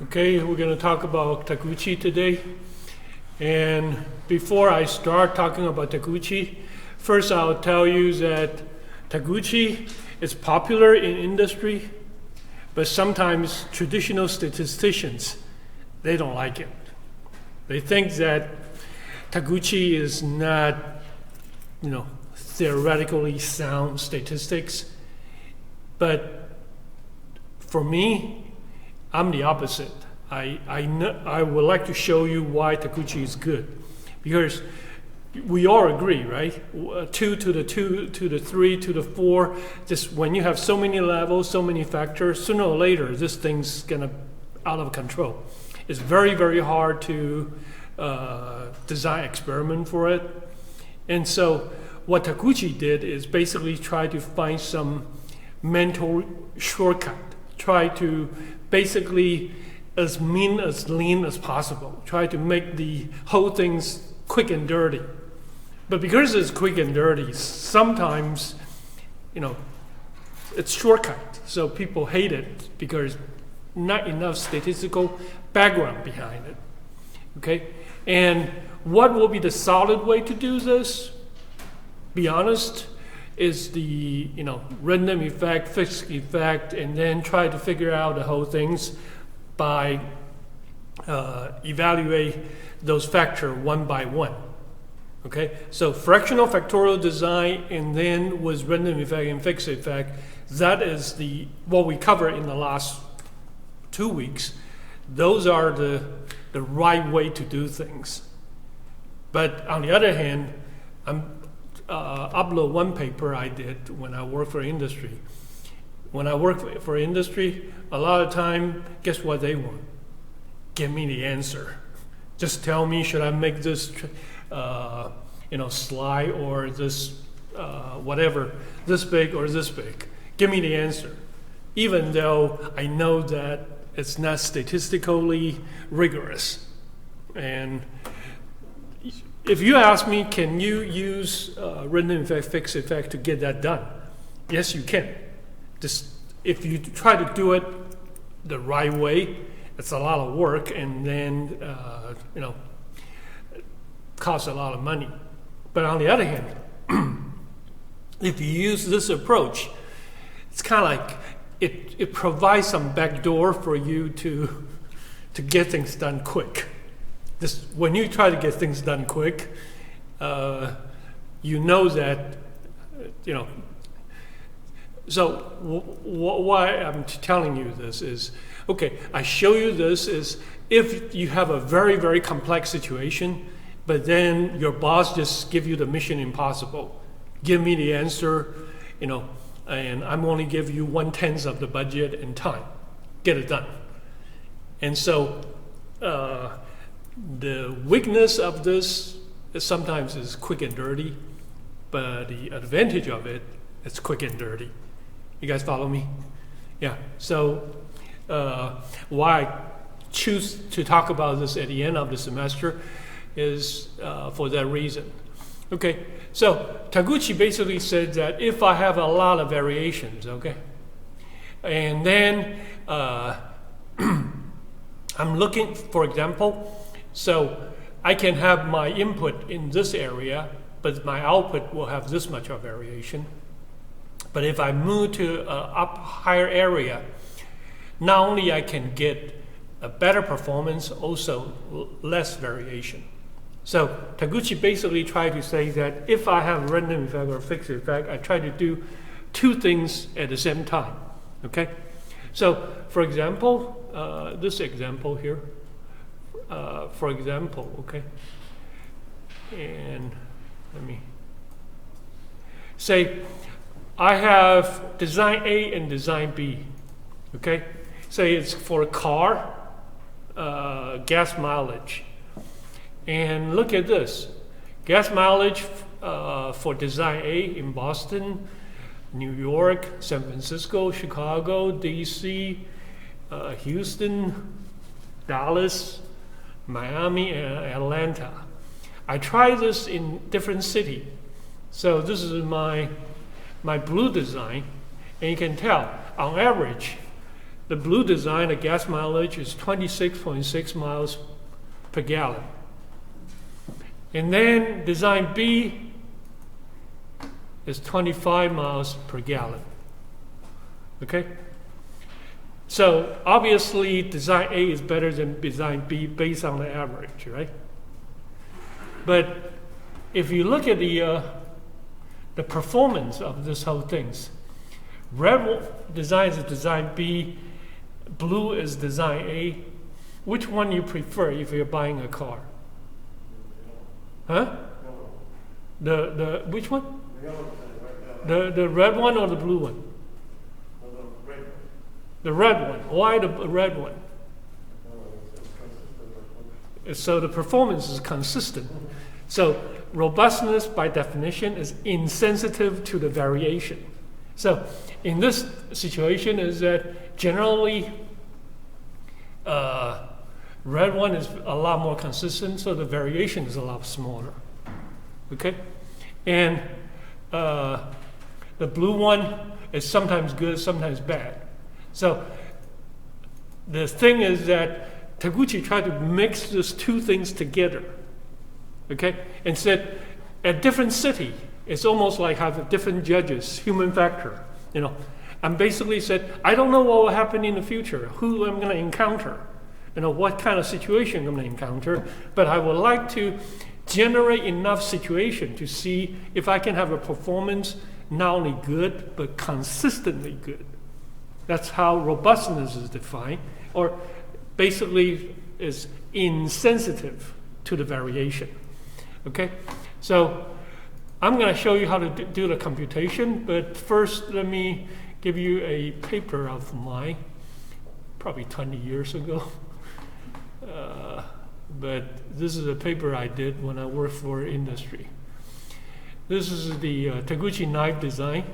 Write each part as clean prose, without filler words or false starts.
Okay, we're going to talk about Taguchi today. And before I start talking about Taguchi, first I'll tell you that Taguchi is popular in industry, but sometimes traditional statisticians, they don't like it. They think that Taguchi is not, theoretically sound statistics. But for me, I'm the opposite. I would like to show you why Taguchi is good. Because we all agree, right? 2 to the 2 to the 3 to the 4, just when you have so many levels, so many factors, sooner or later, this thing's gonna out of control. It's very, very hard to design experiment for it. And so what Taguchi did is basically try to find some mental shortcut, try to basically as mean as lean as possible, try to make the whole things quick and dirty. But because it's quick and dirty, sometimes, it's shortcut. So people hate it because not enough statistical background behind it. Okay? And what will be the solid way to do this? Be honest, is the random effect, fixed effect, and then try to figure out the whole things by evaluate those factors one by one. Okay, so fractional factorial design, and then with random effect and fixed effect, that is what we covered in the last 2 weeks. Those are the right way to do things. But on the other hand, I'm upload one paper I did when I worked for industry. When I work for industry, a lot of time, guess what they want? Give me the answer. Just tell me, should I make this, slide or this, whatever, this big or this big? Give me the answer. Even though I know that it's not statistically rigorous. And if you ask me, can you use random effect, fixed effect to get that done? Yes, you can. Just if you try to do it the right way, it's a lot of work, and then costs a lot of money. But on the other hand, if you use this approach, it's kind of like it provides some backdoor for you to get things done quick. When you try to get things done quick, that, So why I'm telling you this is, okay, I show you this is if you have a very, very complex situation, but then your boss just give you the mission impossible. Give me the answer, and I'm only give you 1/10 of the budget and time. Get it done. And so the weakness of this sometimes is quick and dirty, but the advantage of it is quick and dirty. You guys follow me? Yeah. So why I choose to talk about this at the end of the semester is for that reason. Okay. So Taguchi basically said that if I have a lot of variations, okay, and then I'm looking, for example, so I can have my input in this area, but my output will have this much of variation. But if I move to an higher area, not only I can get a better performance, also less variation. So Taguchi basically tried to say that if I have random effect or fixed effect, I try to do two things at the same time. Okay? So for example, this example here, okay? And let me say, I have design A and design B, okay? Say it's for a car, gas mileage. And look at this. Gas mileage for design A in Boston, New York, San Francisco, Chicago, DC, Houston, Dallas, Miami, and Atlanta. I tried this in different cities. So this is my blue design, and you can tell on average The blue design, the gas mileage is 26.6 miles per gallon. And then design B is 25 miles per gallon. Okay? So obviously design A is better than design B based on the average, right? But if you look at the performance of this whole things, red design is design B, blue is design A. Which one you prefer if you're buying a car? Huh? The which one? The red one or the blue one? The red one. Why the red one? So the performance is consistent. So robustness, by definition, is insensitive to the variation. So in this situation is that generally red one is a lot more consistent, so the variation is a lot smaller. Okay? And the blue one is sometimes good, sometimes bad. So the thing is that Taguchi tried to mix these two things together. Okay? And said at different city, it's almost like have different judges, human factor. And basically said, I don't know what will happen in the future, who I'm going to encounter, what kind of situation I'm going to encounter, but I would like to generate enough situation to see if I can have a performance not only good, but consistently good. That's how robustness is defined, or basically is insensitive to the variation. Okay? So I'm going to show you how to do the computation, but first let me give you a paper of mine, probably 20 years ago. But this is a paper I did when I worked for industry. This is the Taguchi knife design.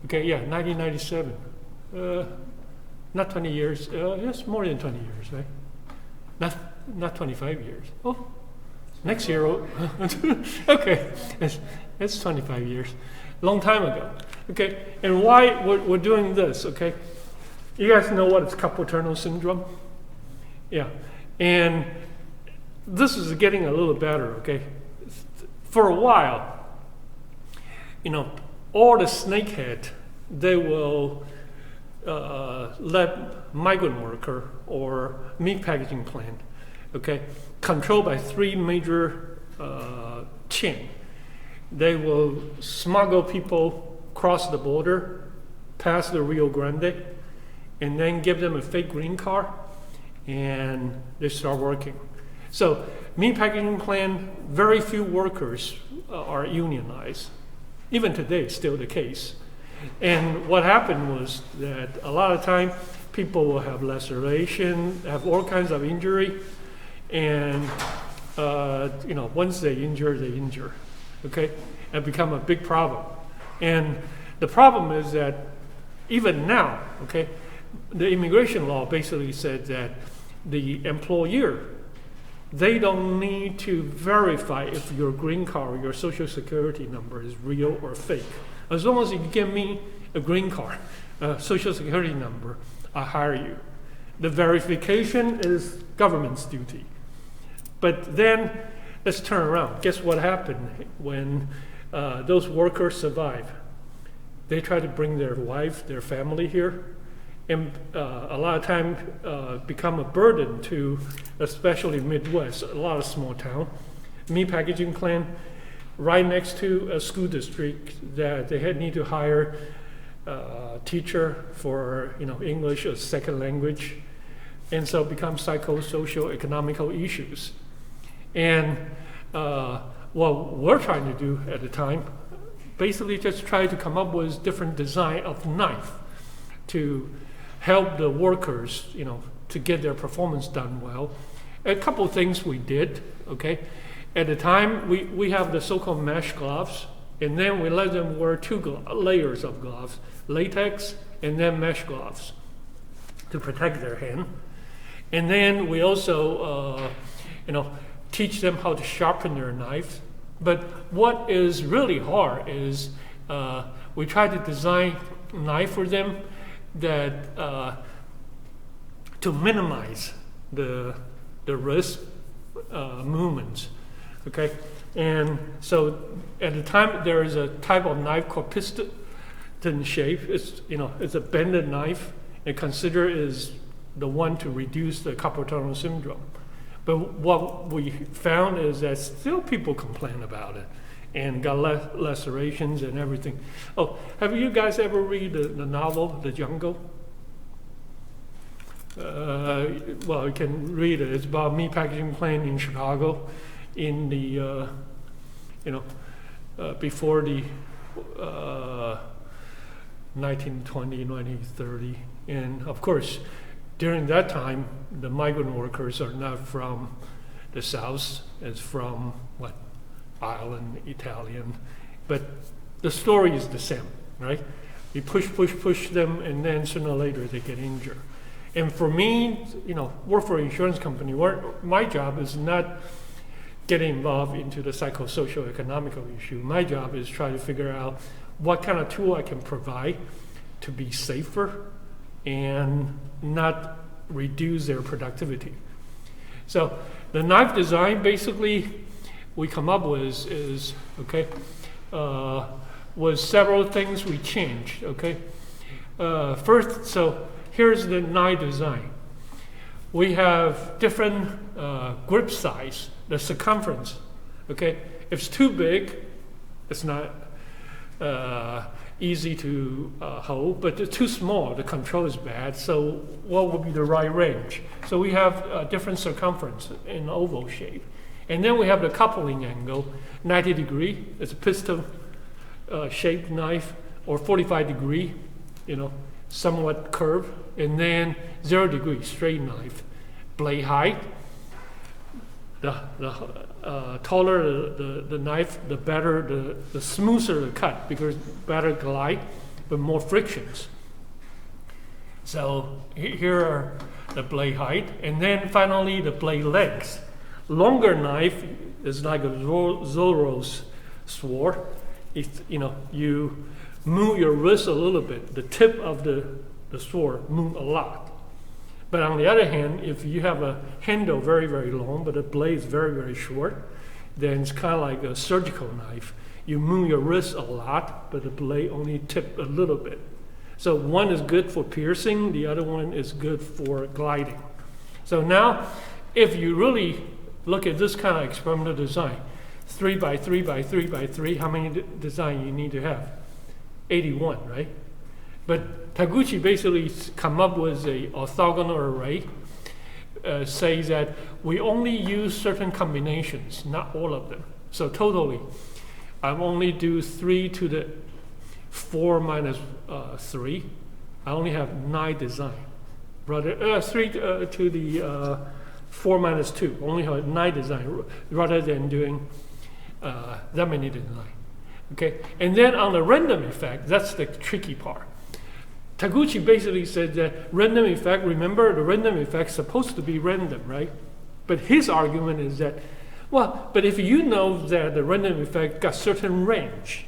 Okay, yeah, 1997. Not 20 years. Yes, more than 20 years, right? Not 25 years. Oh, next year. Okay, it's 25 years. Long time ago. Okay, and why we're doing this? Okay, you guys know what is carpal tunnel syndrome? Yeah, and this is getting a little better. Okay, for a while, all the snakehead, they will let migrant worker or meat packaging plant, okay, controlled by three major chain. They will smuggle people across the border, past the Rio Grande, and then give them a fake green card, and they start working. So meat packaging plant, very few workers are unionized. Even today, it's still the case. And what happened was that a lot of time people will have laceration, have all kinds of injury, and once they injure, okay, and become a big problem. And the problem is that even now, okay, the immigration law basically said that the employer, they don't need to verify if your green card or your social security number is real or fake. As long as you give me a green card, a social security number, I hire you. The verification is government's duty. But then, let's turn around. Guess what happened when those workers survive? They try to bring their wife, their family here, and a lot of time become a burden to, especially Midwest, a lot of small town. Meat packaging plant right next to a school district that they need to hire a teacher for English as second language, and so become psychosocial economical issues. And what we're trying to do at the time, basically just try to come up with different design of knife to help the workers, to get their performance done well. A couple of things we did, okay? At the time, we have the so-called mesh gloves, and then we let them wear two layers of gloves, latex and then mesh gloves to protect their hand. And then we also, teach them how to sharpen their knife. But what is really hard is we try to design a knife for them that to minimize the wrist movements. Okay, and so at the time there is a type of knife called piston shape. It's a bended knife, and considered is the one to reduce the carpal tunnel syndrome. But what we found is that still people complain about it and got lacerations and everything. Oh, have you guys ever read the novel The Jungle? Well, you can read it. It's about meat packaging plant in Chicago in the, before the 1920, 1930. And of course, during that time, the migrant workers are not from the South. It's from, Ireland, Italian. But the story is the same, right? You push them, and then sooner or later they get injured. And for me, work for an insurance company, my job is not getting involved into the psychosocial economical issue. My job is try to figure out what kind of tool I can provide to be safer and not reduce their productivity. So the knife design basically we come up with was several things we changed. Okay, first, so here's the knife design. We have different grip size, the circumference. Okay, if it's too big, it's not easy to hold, but it's too small, the control is bad. So what would be the right range? So we have different circumference in oval shape. And then we have the coupling angle, 90 degree, it's a piston shaped knife, or 45 degree, somewhat curved, and then 0 degree straight knife. Blade height, the taller the knife, the better, the smoother the cut, because better glide, but more frictions. So here are the blade height, and then finally the blade length. Longer knife is like a Zorro's sword. You move your wrist a little bit. The tip of the sword move a lot. But on the other hand, if you have a handle very, very long, but the blade is very, very short, then it's kind of like a surgical knife. You move your wrist a lot, but the blade only tip a little bit. So one is good for piercing, the other one is good for gliding. So now, if you really look at this kind of experimental design, 3 by 3 by 3 by 3, how many design you need to have? 81, right? But Taguchi basically come up with a orthogonal array, says that we only use certain combinations, not all of them. So totally, I only do 3 to the 4 minus 3. I only have 9 design. Rather, 3 to the 4 minus 2, only have 9 design, rather than doing that many design. Okay, and then on the random effect, that's the tricky part. Taguchi basically said that random effect, remember the random effect is supposed to be random, right? But his argument is that, but if you know that the random effect got certain range,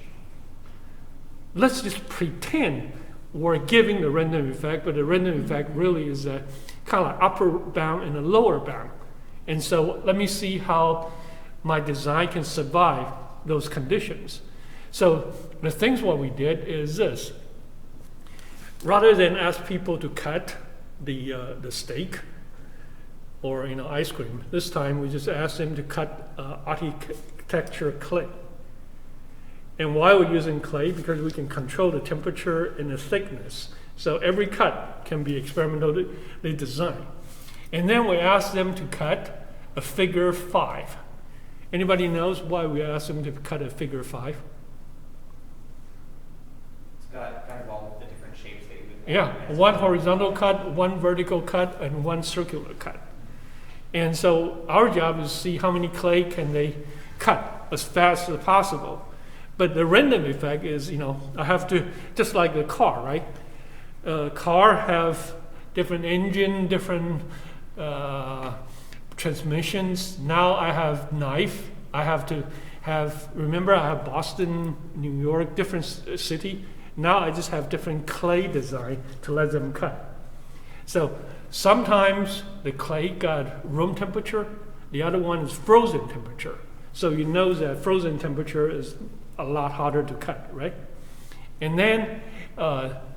let's just pretend we're giving the random effect, but the random effect really is a kind of like upper bound and a lower bound. And so let me see how my design can survive those conditions. So the things what we did is this. Rather than ask people to cut the steak or ice cream, this time we just asked them to cut architecture clay. And why we're using clay? Because we can control the temperature and the thickness. So every cut can be experimentally designed. And then we asked them to cut a figure 5. Anybody knows why we asked them to cut a figure 5? It's got kind of all the different shapes that you would want. Yeah, one horizontal cut, one vertical cut, and one circular cut. And so our job is to see how many clay can they cut as fast as possible. But the random effect is, I have to, just like a car, right? Car have different engine, different transmissions. Now I have knife. I have to have, remember I have Boston, New York, different city. Now I just have different clay design to let them cut. So sometimes the clay got room temperature, the other one is frozen temperature. So you know that frozen temperature is a lot harder to cut, right? And then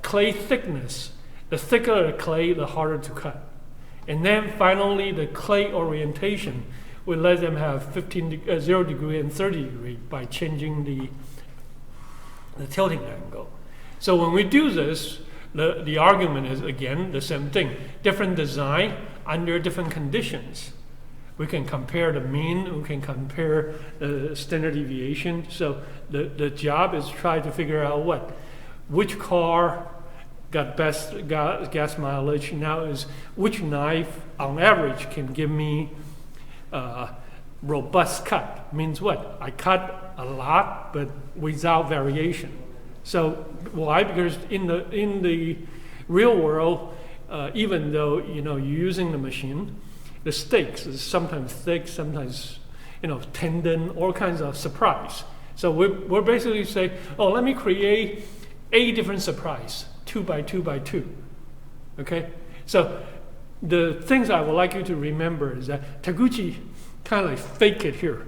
clay thickness. The thicker the clay, the harder to cut. And then finally, the clay orientation. We let them have 0 degree and 30 degree by changing the tilting angle. So when we do this, the argument is, again, the same thing. Different design under different conditions. We can compare the mean, we can compare the standard deviation. So the job is try to figure out which car got best gas mileage. Now is which knife on average can give me robust cut. Means what? I cut a lot but without variation. So why? Because in the real world, even though you're using the machine, the stakes is sometimes thick, sometimes tendon, all kinds of surprise. So we're basically saying, let me create 8 different surprise, 2 by 2 by 2. Okay? So the things I would like you to remember is that Taguchi kind of like fake it here.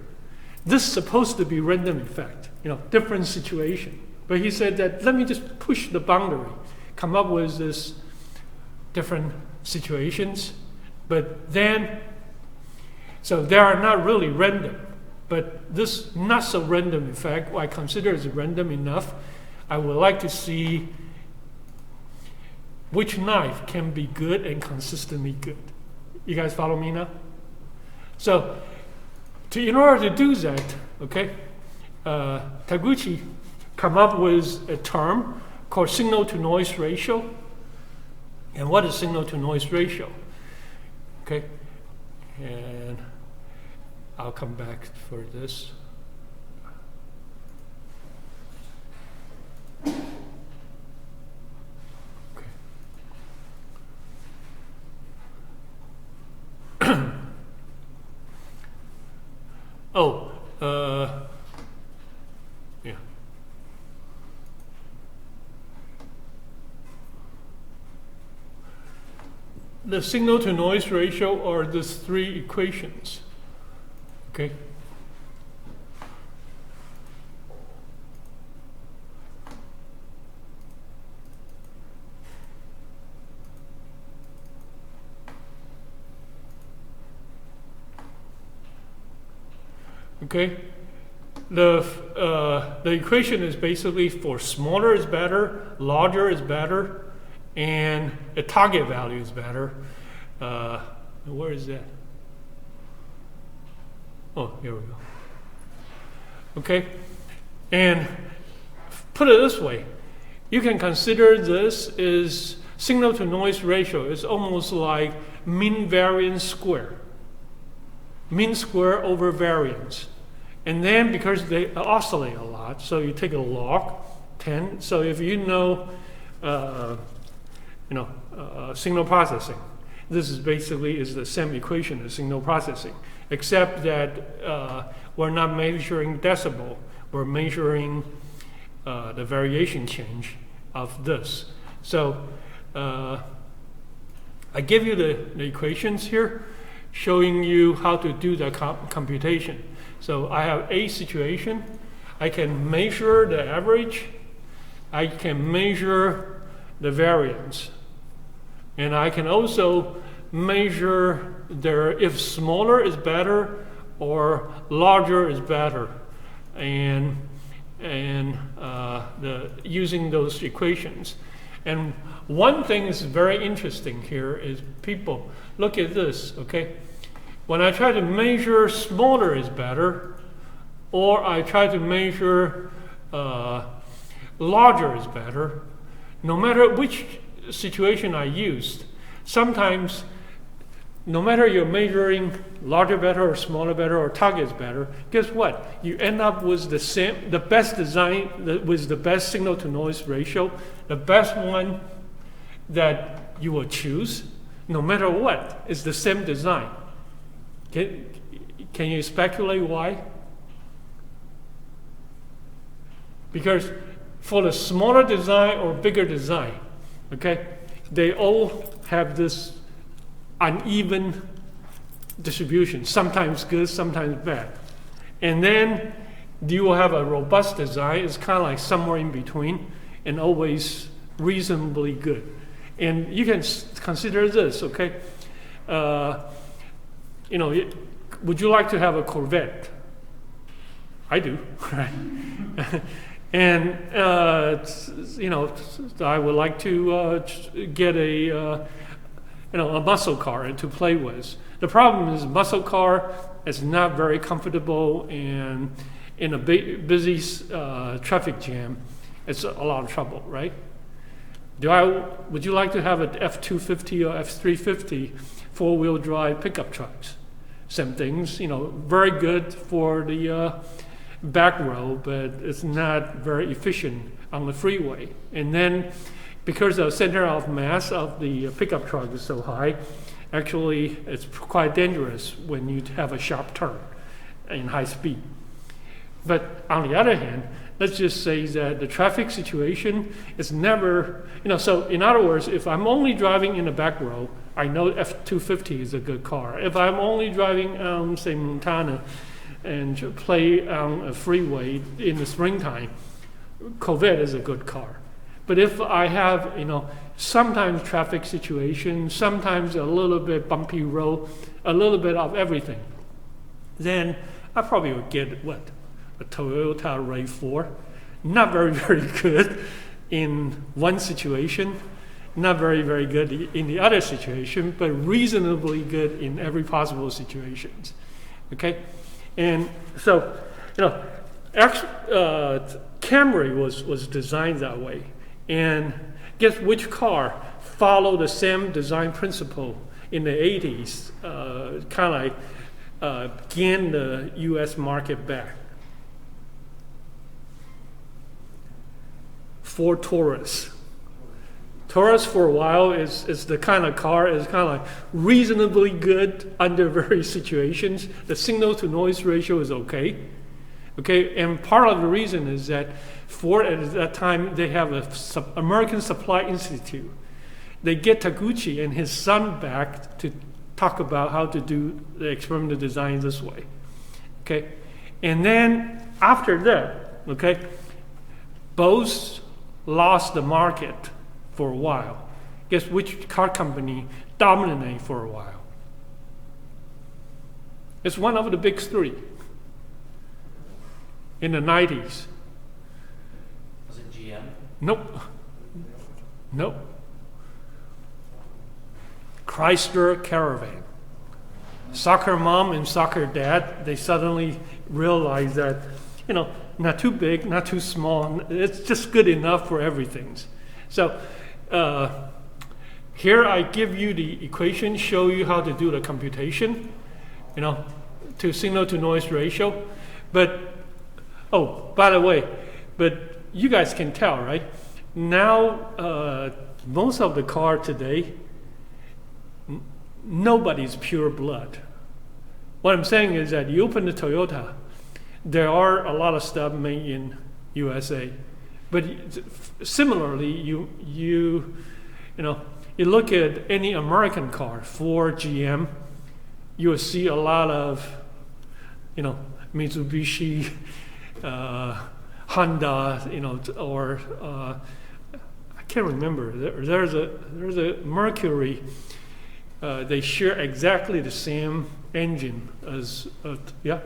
This is supposed to be random effect, different situation. But he said that let me just push the boundary, come up with this different situations. But then, so they are not really random. But this not so random effect, I consider is random enough. I would like to see which knife can be good and consistently good. You guys follow me now? So, in order to do that, okay, Taguchi come up with a term called signal-to-noise ratio. And what is signal-to-noise ratio? Okay, and I'll come back for this. Yeah. The signal-to-noise ratio are these 3 equations. Okay. Okay. The equation is basically for smaller is better, larger is better, and a target value is better. Where is that? Oh, here we go. Okay, and put it this way, you can consider this is signal-to-noise ratio. It's almost like mean variance square. Mean square over variance. And then because they oscillate a lot, so you take a log 10. So if signal processing, this is basically is the same equation as signal processing, except that we're not measuring decibel, we're measuring the variation change of this. So I give you the equations here, showing you how to do the computation. So I have a situation. I can measure the average. I can measure the variance. And I can also measure if smaller is better or larger is better. And using those equations. And one thing is very interesting here is people, look at this, okay? When I try to measure smaller is better, or I try to measure larger is better, no matter which situation I used, sometimes no matter you're measuring larger better or smaller better or targets better, guess what? You end up with the best design with the best signal-to-noise ratio, the best one that you will choose, no matter what, is the same design. Can you speculate why? Because for the smaller design or bigger design, okay, they all have this uneven distribution, sometimes good, sometimes bad. And then you will have a robust design. It's kind of like somewhere in between and always reasonably good. And you can consider this, okay? Would you like to have a Corvette? I do, right? And I would like to get a muscle car to play with. The problem is muscle car is not very comfortable, and in a busy traffic jam, it's a lot of trouble, right? Would you like to have an F-250 or F-350 four-wheel drive pickup trucks? Same things, very good for the back row, but it's not very efficient on the freeway. And then, because the center of mass of the pickup truck is so high, actually it's quite dangerous when you have a sharp turn in high speed. But on the other hand, let's just say that the traffic situation is never, so in other words, if I'm only driving in the back row, I know F-250 is a good car. If I'm only driving, say, Montana and play on a freeway in the springtime, Corvette is a good car. But if I have, sometimes traffic situation, sometimes a little bit bumpy road, a little bit of everything, then I probably would get, a Toyota RAV4. Not very, very good in one situation, not very, very good in the other situation, but reasonably good in every possible situations. Okay? And so, Camry was designed that way. And guess which car followed the same design principle in the 80s, kind of like gained the U.S. market back? Ford Taurus. Taurus for a while is the kind of car is kind of like reasonably good under various situations. The signal to noise ratio is okay. Okay, and part of the reason is that Ford at that time they have a American Supply Institute. They get Taguchi and his son back to talk about how to do the experimental design this way. Okay, and then after that, okay, both lost the market for a while. Guess which car company dominated for a while? It's one of the big three in the 90s. Was it GM? Nope. Chrysler Caravan. Soccer mom and soccer dad, they suddenly realized that, not too big, not too small. It's just good enough for everything. So here I give you the equation, show you how to do the computation, to signal to noise ratio. But, by the way, but you guys can tell, right? Now, most of the car today, nobody's pure blood. What I'm saying is that you open the Toyota, there are a lot of stuff made in USA, but similarly, you look at any American car, Ford, GM, you will see a lot of, Mitsubishi, Honda, or I can't remember. There's a Mercury. They share exactly the same engine as yeah.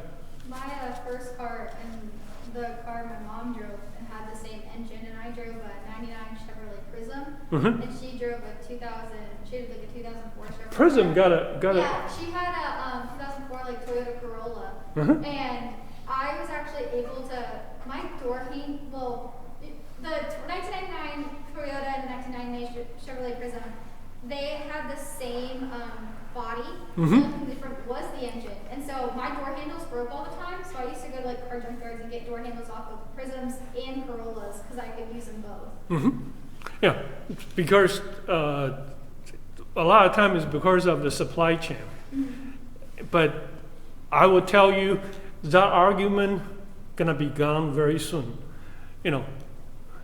My first car and the car my mom drove and had the same engine, and I drove a '99 Chevrolet Prism, and she drove a 2000. She had like a 2004 Chevrolet. Prism got a. Yeah, she had a 2004 like Toyota Corolla, and I was actually able to my door handle. Well, the 1999 Toyota and the 1999 Chevrolet Prism, they had the same body. The only thing different was the engine. And so my door handles broke all the time, so I used to go to like car junkyards and get door handles off of Prisms and Corollas because I could use them both. Yeah, because a lot of time is because of the supply chain. But I will tell you that argument gonna be gone very soon.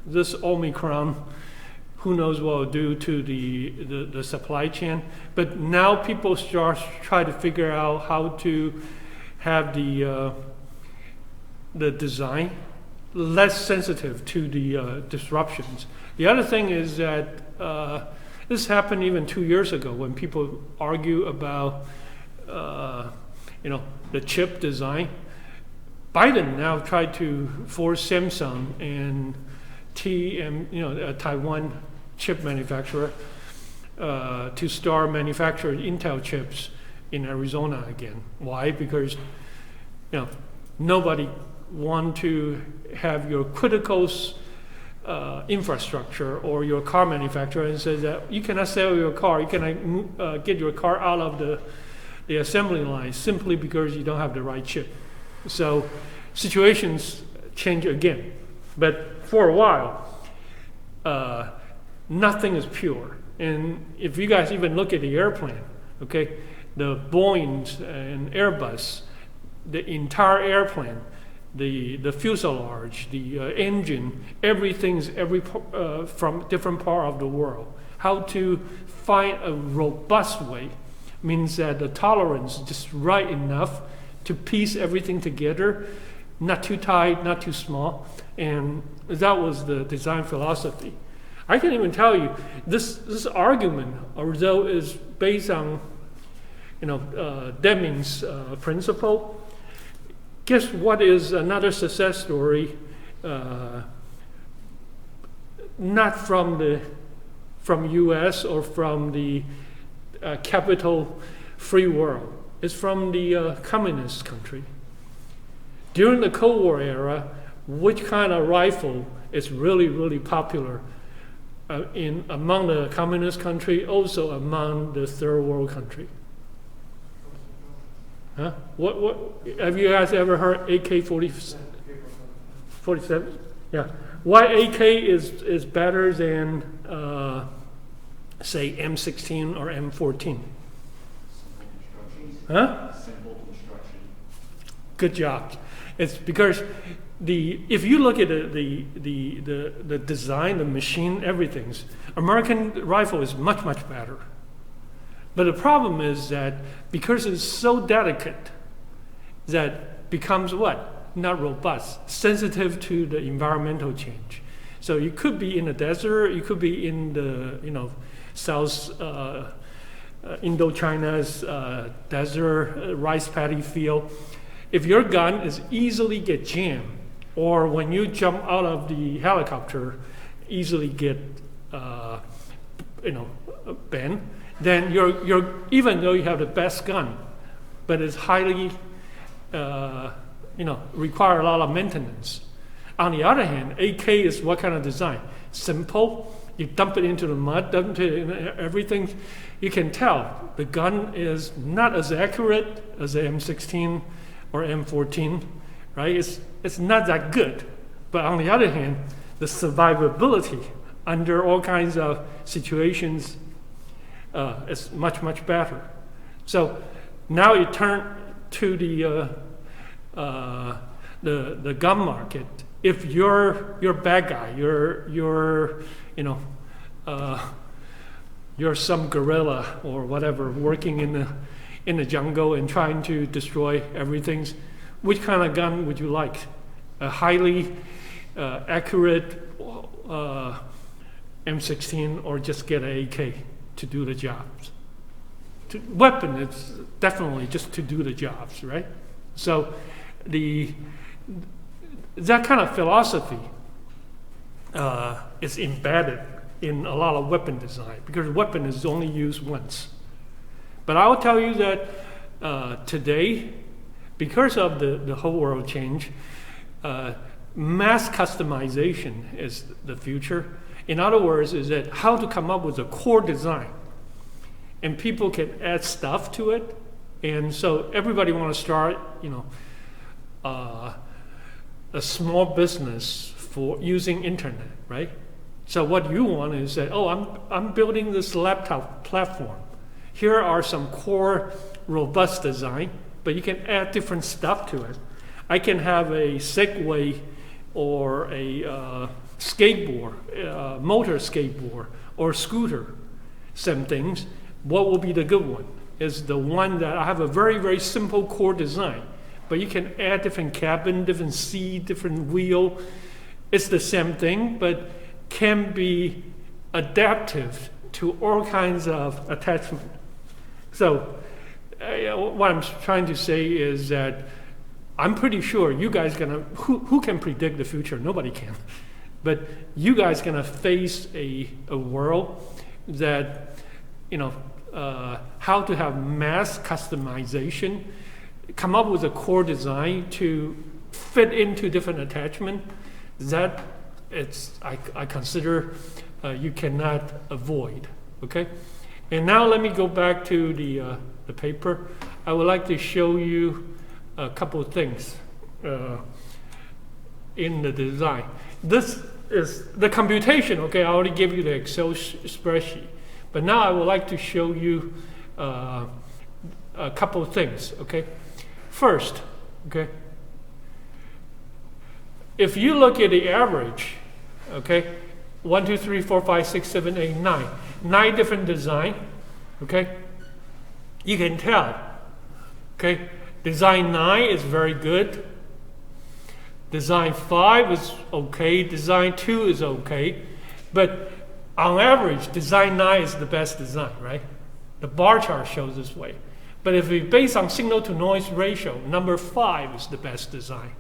This Omicron, who knows what it'll do to the supply chain. But now people start try to figure out how to have the design less sensitive to the disruptions. The other thing is that this happened even 2 years ago when people argue about the chip design. Biden now tried to force Samsung and a Taiwan chip manufacturer, to start manufacturing Intel chips in Arizona again. Why? Because nobody want to have your critical infrastructure or your car manufacturer and says that you cannot sell your car, you cannot get your car out of the assembly line simply because you don't have the right chip. So situations change again. But for a while, nothing is pure. And if you guys even look at the airplane, okay, the Boeings and Airbus, the entire airplane, the fuselage, the engine, everything's from different part of the world. How to find a robust way means that the tolerance is just right enough to piece everything together, not too tight, not too small, and that was the design philosophy. I can even tell you this argument, although is based on Deming's principle. Guess what is another success story? Not from U.S. or from the capital free world. It's from the communist country. During the Cold War era, which kind of rifle is really, really popular among the communist country, also among the third world country? Huh? What have you guys ever heard AK-47? Yeah. Why AK is better than say M16 or M14? Huh? Simple construction. Good job. It's because if you look at the design, the machine, everything's American rifle is much, much better. But the problem is that because it's so delicate, that becomes what? Not robust, sensitive to the environmental change. So you could be in the desert, you could be in the South Indochina's desert rice paddy field. If your gun is easily get jammed, or when you jump out of the helicopter, easily get bent, then you're even though you have the best gun, but it's highly require a lot of maintenance. On the other hand, AK is what kind of design? Simple. You dump it into the mud, dump it in everything. You can tell the gun is not as accurate as the M16 or M14, right? It's not that good. But on the other hand, the survivability under all kinds of situations is much, much better. So now you turn to the gun market. If you're bad guy, you're some guerrilla or whatever working in the jungle and trying to destroy everything, which kind of gun would you like? A highly accurate M16 or just get an AK to do the jobs? Weapon is definitely just to do the jobs, right? So that kind of philosophy is embedded in a lot of weapon design because weapon is only used once. But I will tell you that today, because of the whole world change, mass customization is the future. In other words, is that how to come up with a core design, and people can add stuff to it, and so everybody want to start, a small business for using internet, right? So what you want is that, I'm building this laptop platform. Here are some core robust design, but you can add different stuff to it. I can have a Segway or a skateboard, motor skateboard, or scooter, same things. What will be the good one? Is the one that I have a very, very simple core design, but you can add different cabin, different seat, different wheel. It's the same thing, but can be adaptive to all kinds of attachment. So what I'm trying to say is that I'm pretty sure you guys who can predict the future? Nobody can. But you guys gonna face a world that, how to have mass customization, come up with a core design to fit into different attachment. That I consider you cannot avoid. Okay, and now let me go back to the paper. I would like to show you a couple of things in the design. This is the computation. Okay, I already gave you the Excel spreadsheet, but now I would like to show you a couple of things. Okay, first, okay, if you look at the average, okay, 1, 2, 3, 4, 5, 6, 7, 8, 9, 9 different design. Okay, you can tell. Okay, design 9 is very good. Design 5 is okay. Design 2 is okay. But on average, design 9 is the best design, right? The bar chart shows this way. But if we base on signal to noise ratio, number 5 is the best design.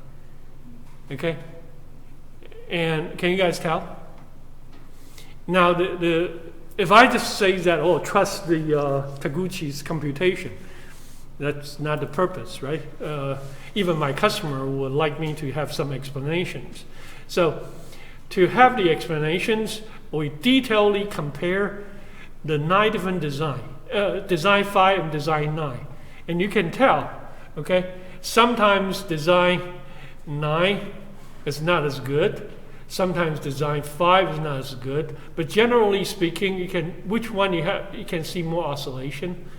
Okay? And can you guys tell? Now, if I just say that, trust the Taguchi's computation, that's not the purpose, right? Even my customer would like me to have some explanations. So to have the explanations, we detailedly compare the 9 different design, design 5 and design 9. And you can tell, okay, sometimes design 9 is not as good. Sometimes design 5 is not as good. But generally speaking, which one you can see more oscillation.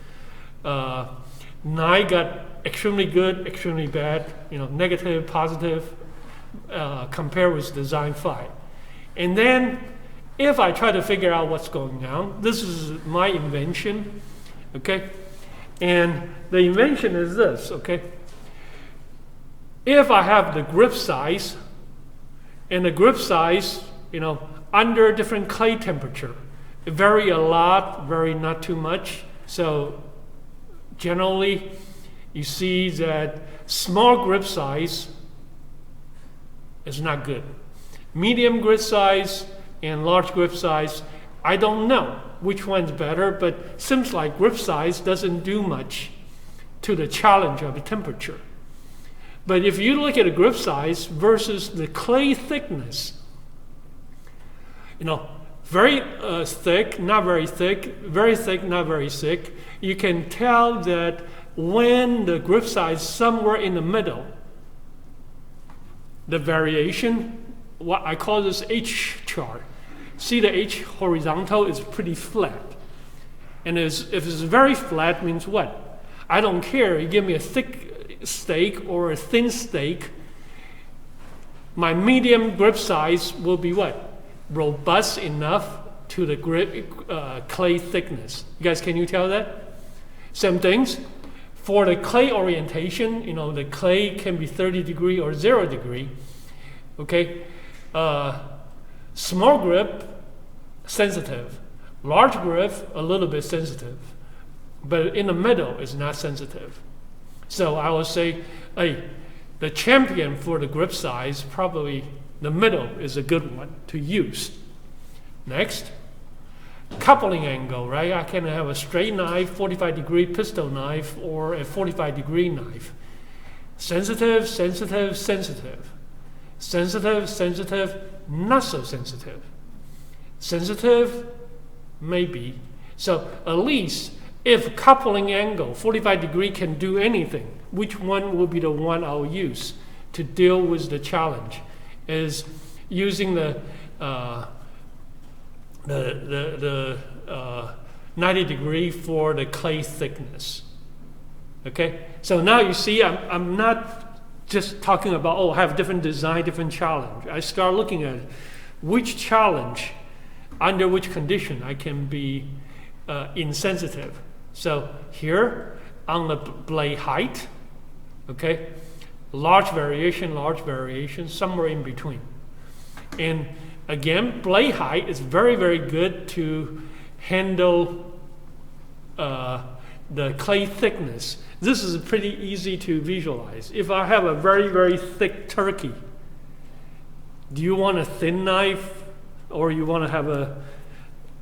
9 got extremely good, extremely bad, negative, positive, compared with design 5. And then if I try to figure out what's going on, this is my invention, okay? And the invention is this, okay? If I have the grip size, and the grip size, under different clay temperature, it vary a lot, vary not too much. So generally, you see that small grip size is not good. Medium grip size and large grip size, I don't know which one's better, but seems like grip size doesn't do much to the challenge of the temperature. But if you look at the grip size versus the clay thickness, very thick, not very thick, very thick, not very thick, you can tell that when the grip size somewhere in the middle, the variation, what I call this H chart. See, the H horizontal is pretty flat. And if it's very flat, means what? I don't care. You give me a thick steak or a thin steak, my medium grip size will be what? Robust enough to the grip clay thickness. You guys, can you tell that? Same things. For the clay orientation, the clay can be 30 degree or 0 degree. Okay? Small grip, sensitive. Large grip, a little bit sensitive. But in the middle is not sensitive. So I would say, the champion for the grip size, probably the middle is a good one to use. Next, coupling angle, right? I can have a straight knife, 45 degree pistol knife, or a 45 degree knife. Sensitive, sensitive, sensitive. Sensitive, sensitive, not so sensitive. Sensitive, maybe. So at least if coupling angle, 45 degree, can do anything, which one will be the one I'll use to deal with the challenge? Is using the 90 degree for the clay thickness. Okay, so now you see I'm not just talking about, have different design, different challenge. I start looking at which challenge, under which condition I can be insensitive. So here on the blade height, okay, large variation, somewhere in between. And again, blade height is very, very good to handle the clay thickness. This is pretty easy to visualize. If I have a very, very thick turkey, do you want a thin knife or you want to have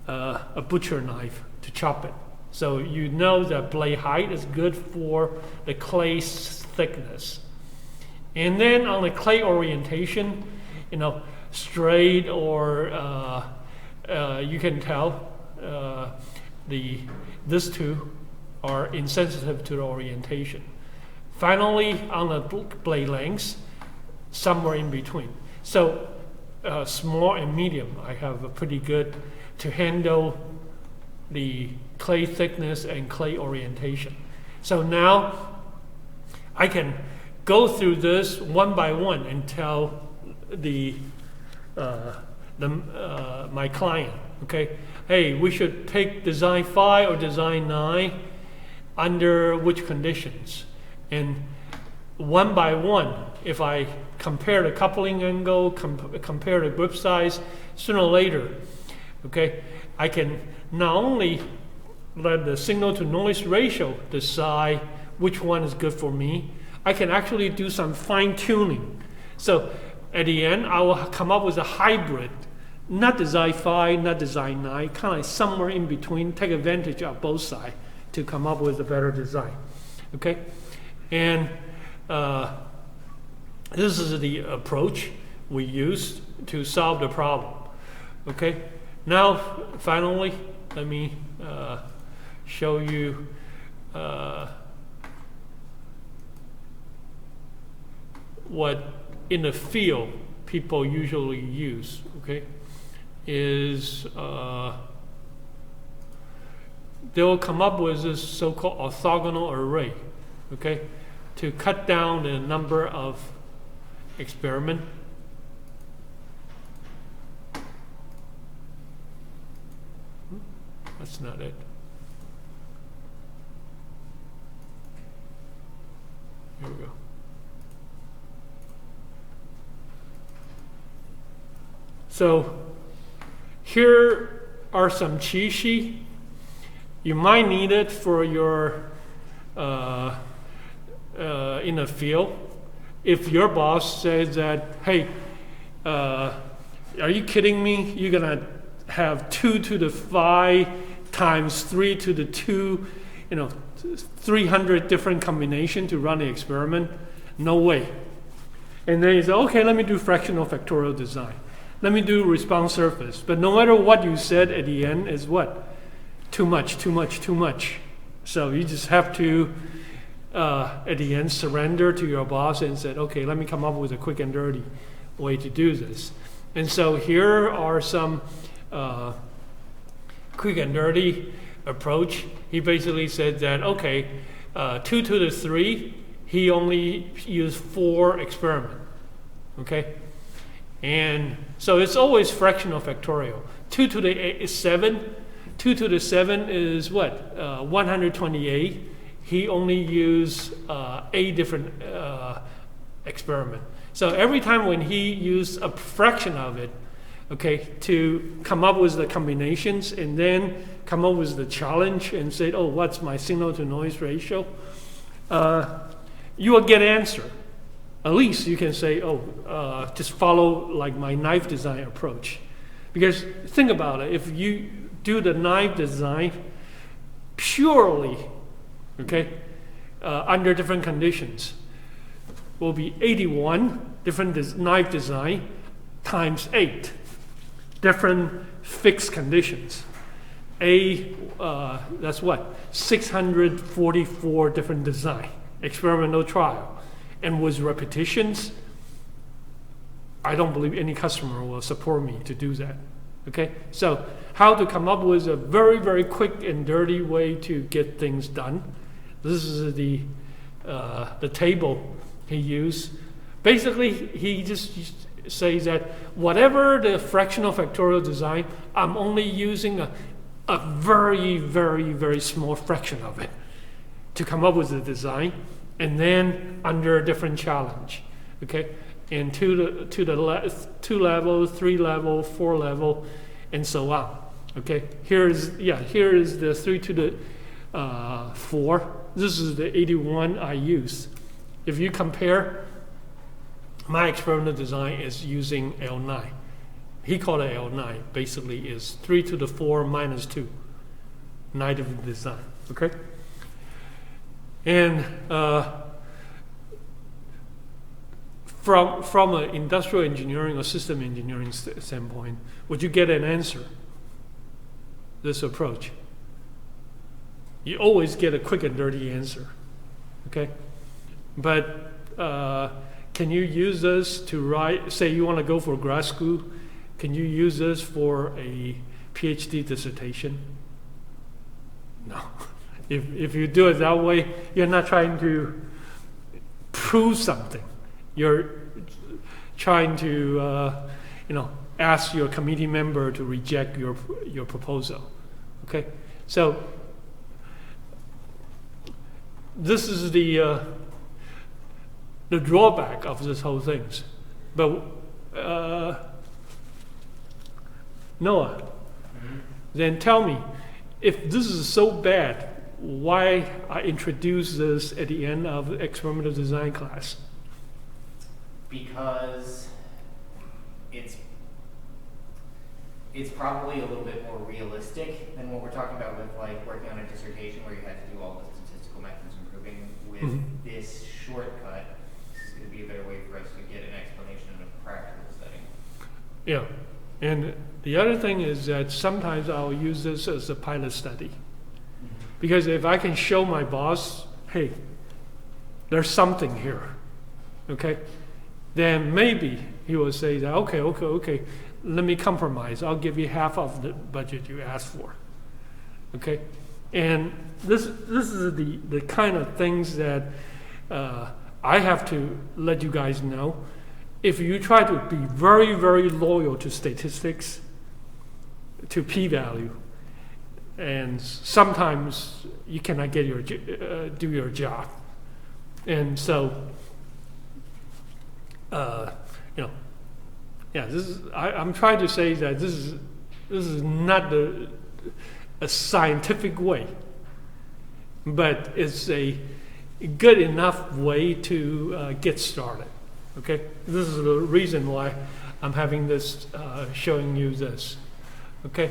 a butcher knife to chop it? So you know that blade height is good for the clay thickness. And then on the clay orientation, straight or you can tell these two are insensitive to the orientation. Finally, on the blade lengths, somewhere in between. So small and medium, I have a pretty good to handle the clay thickness and clay orientation. So now I can go through this one by one and tell my client, okay, hey, we should take design 5 or design 9 under which conditions. And one by one, if I compare the coupling angle, compare the grip size, sooner or later, okay, I can not only let the signal to noise ratio decide which one is good for me, I can actually do some fine tuning. So at the end, I will come up with a hybrid, not design 5, not design 9, kind of somewhere in between, take advantage of both sides to come up with a better design. Okay? And this is the approach we use to solve the problem. Okay? Now, finally, let me show you what in the field people usually use, okay, is they will come up with this so-called orthogonal array, okay, to cut down the number of experiments. That's not it. Here we go. So here are some cheat sheets. You might need it for your in the field. If your boss says that, hey, are you kidding me? You're gonna have 2 to the 5 times 3 to the 2, 300 different combinations to run the experiment? No way. And then you say, okay, let me do fractional factorial design. Let me do response surface. But no matter what you said at the end is what? Too much. So you just have to, at the end, surrender to your boss and say, okay, let me come up with a quick and dirty way to do this. And so here are some quick and dirty approach. He basically said that, okay, 2 to the 3, he only used 4 experiments, okay? And so it's always fractional factorial. 2 to the 7, 2 to the 7 is what? 128. He only used 8 different experiments. So every time when he used a fraction of it, okay, to come up with the combinations and then come up with the challenge and say, oh, what's my signal to noise ratio? You will get an answer. At least you can say, oh, just follow like my knife design approach. Because think about it, if you do the knife design purely, okay, under different conditions, will be 81 different knife design times 8 different fixed conditions. That's what? 644 different design, experimental trial. And with repetitions, I don't believe any customer will support me to do that. Okay? So how to come up with a very, very quick and dirty way to get things done. This is the table he used. Basically, he just says that whatever the fractional factorial design, I'm only using a very, very, very small fraction of it to come up with the design, and then under a different challenge, okay? And two level, 3 level, 4 level, and so on. Okay, here is the 3 to the 4. This is the 81 I use. If you compare, my experimental design is using L9. He called it L9. Basically, is 3 to the 4 minus 2. 9 of the design. Okay, and from an industrial engineering or system engineering standpoint, would you get an answer? This approach, you always get a quick and dirty answer, okay? But can you use this to write, say you want to go for grad school, can you use this for a PhD dissertation? No. If you do it that way, you're not trying to prove something. You're trying to, ask your committee member to reject your proposal. Okay, so this is the drawback of this whole thing. But Noah, then tell me, if this is so bad, why I introduce this at the end of the experimental design class? Because it's probably a little bit more realistic than what we're talking about with like working on a dissertation where you had to do all the statistical methods and proving. With this shortcut, this is going to be a better way for us to get an explanation in a practical setting. Yeah, and the other thing is that sometimes I'll use this as a pilot study. Because if I can show my boss, hey, there's something here, okay, then maybe he will say that, okay, let me compromise. I'll give you half of the budget you asked for, okay? And this is the kind of things that I have to let you guys know. If you try to be very, very loyal to statistics, to p-value, and sometimes you cannot get do your job. And so, I'm trying to say that this is not a scientific way, but it's a good enough way to get started. Okay, this is the reason why I'm having this, showing you this. Okay,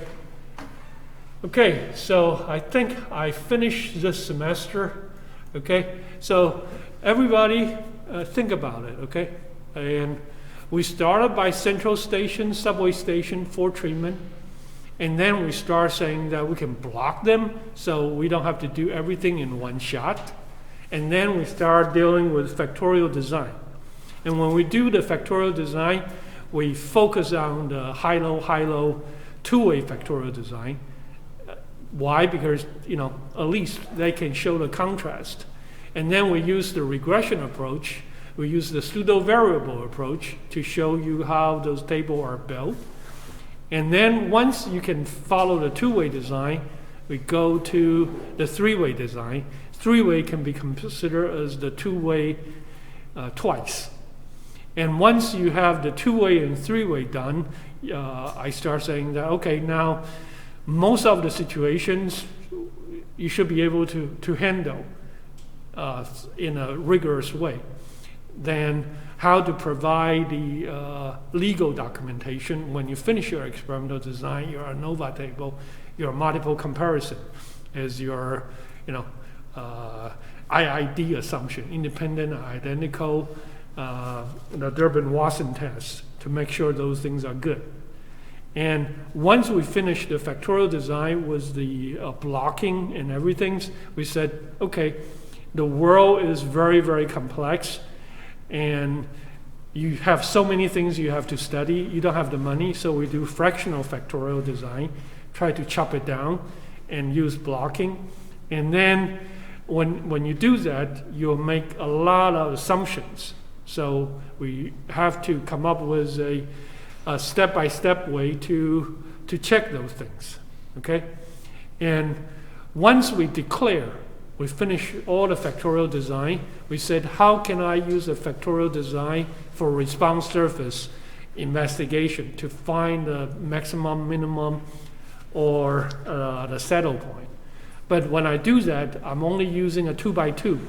so I think I finished this semester. Okay, so everybody think about it. Okay, and we started by central station, subway station for treatment, and then we start saying that we can block them so we don't have to do everything in one shot, and then we start dealing with factorial design. And when we do the factorial design, we focus on the high-low two-way factorial design. Why? Because, at least they can show the contrast. And then we use the regression approach. We use the pseudo-variable approach to show you how those tables are built. And then once you can follow the two-way design, we go to the three-way design. Three-way can be considered as the two-way twice. And once you have the two-way and three-way done, I start saying that, okay, now most of the situations you should be able to handle in a rigorous way. Then how to provide the legal documentation when you finish your experimental design, your ANOVA table, your multiple comparison as your IID assumption, independent, identical, the Durbin-Watson test to make sure those things are good. And once we finished the factorial design with the blocking and everything, we said, okay, the world is very, very complex, and you have so many things you have to study. You don't have the money, so we do fractional factorial design, try to chop it down and use blocking. And then when you do that, you'll make a lot of assumptions So we have to come up with a step-by-step way to check those things, okay? And once we declare, we finish all the factorial design, we said, how can I use a factorial design for response surface investigation to find the maximum, minimum, or the saddle point? But when I do that, I'm only using a 2x2,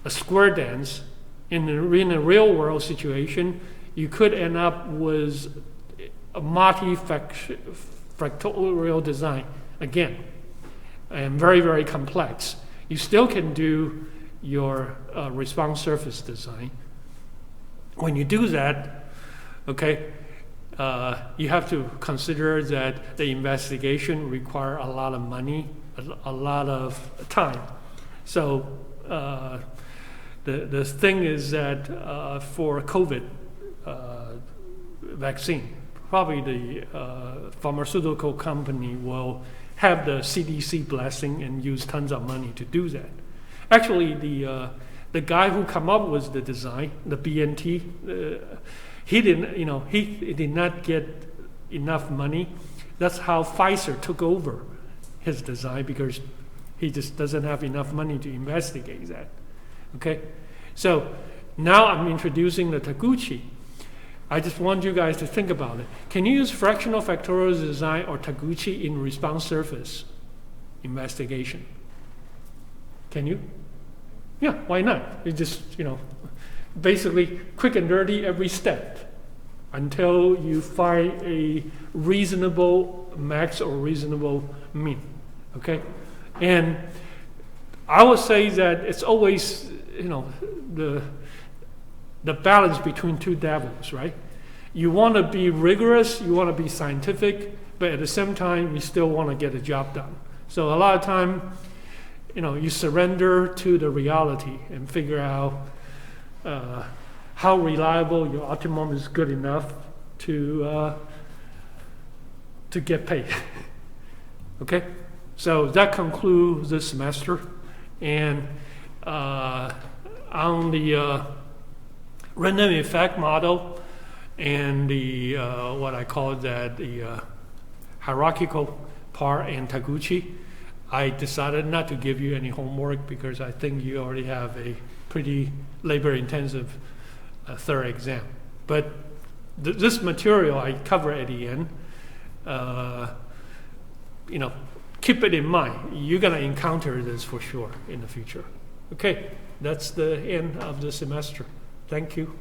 a square dance. In a real world situation, you could end up with a multi-factorial design again, and very, very complex. You still can do your response surface design. When you do that, okay, you have to consider that the investigation require a lot of money, a lot of time. So the thing is that for COVID vaccine, probably the pharmaceutical company will have the CDC blessing and use tons of money to do that. Actually, the guy who come up with the design, the BNT, he did not get enough money. That's how Pfizer took over his design, because he just doesn't have enough money to investigate that. Okay, so now I'm introducing the Taguchi. I just want you guys to think about it. Can you use fractional factorial design or Taguchi in response surface investigation? Can you? Yeah, why not? It's just, basically quick and dirty every step until you find a reasonable max or reasonable mean, okay? And I would say that it's always, the balance between two devils, right? You want to be rigorous, you want to be scientific, but at the same time, you still want to get the job done. So a lot of time, you surrender to the reality and figure out how reliable your optimum is good enough to get paid. Okay, so that concludes this semester, and on the random effect model and the what I call that the hierarchical part and Taguchi, I decided not to give you any homework because I think you already have a pretty labor-intensive third exam. But this material I cover at the end. Keep it in mind. You're going to encounter this for sure in the future. Okay, that's the end of the semester. Thank you.